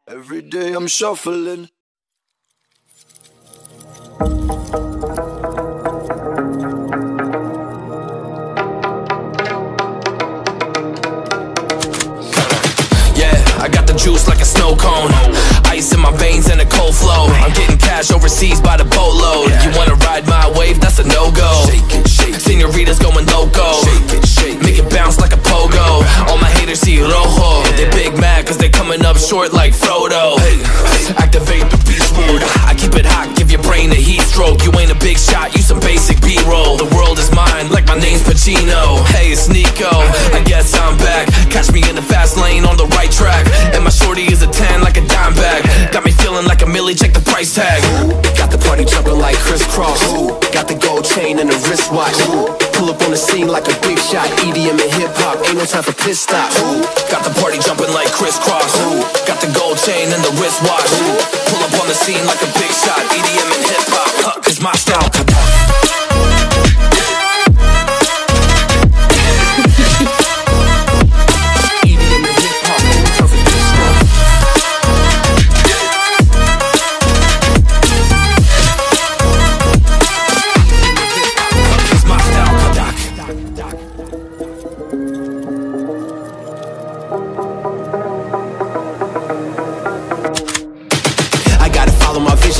Every day I'm shuffling. I got the juice like a snow cone, ice in my veins and a cold flow. I'm getting cash overseas by the boatload. You wanna ride my wave? That's a no-go. Senoritas going loco, make it bounce like a pogo. All my haters see rojo, they big mad cause they coming up short like Frodo. Activate the beast mode, I keep it hot, give your brain a heat stroke. You ain't a big shot, you some basic B-roll. The world is mine like my name's Pacino. Hey, it's Nico, I guess I'm back. Catch me in the fast lane on the right track. And my shorty is a 10 like a dime bag. Got me feeling like a milli, check the price tag. Got the party jumping like crisscross. Got the gold chain and the wristwatch. Pull up on the scene like a big shot. EDM and hip hop, ain't no time for piss stops. Got the party jumping like crisscross. Got the gold chain and the wristwatch. Pull up on the scene like a big shot. EDM and hip hop, it's my style.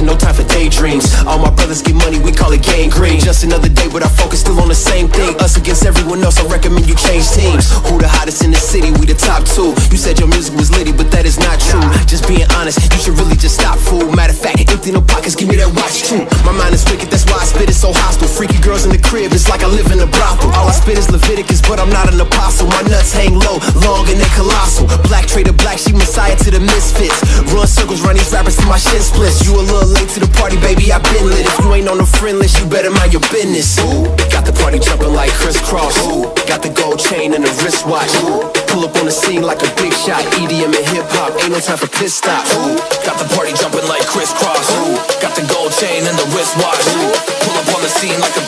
No time for daydreams. All my brothers get money, we call it gangrene. Just another day, but our focus still on the same thing. Us against everyone else, I recommend you change teams. Who the hottest in the city? We the top two. You said your music was litty, but that is not true. Just being honest, you should really just stop, fool. Matter of fact, empty no pockets, give me that watch too. My mind is wicked, that's why I spit it so hostile. Freaky girls in the crib, it's like I live in a brothel. All I spit is Leviticus, but I'm not an apostle. My nuts hang low, long and they colossal. Black trader black, she messiah to the misfits. Run circles, run these rappers till my shit splits. You a little late to the party, baby, I been lit. If you ain't on the friend list, you better mind your business. Got the party jumping like crisscross. Got the gold chain and the wristwatch. Pull up on the scene like a big shot. EDM and hip hop, ain't no time for piss stops. Got the party jumping like crisscross. Got the gold chain and the wristwatch. Pull up on the scene like a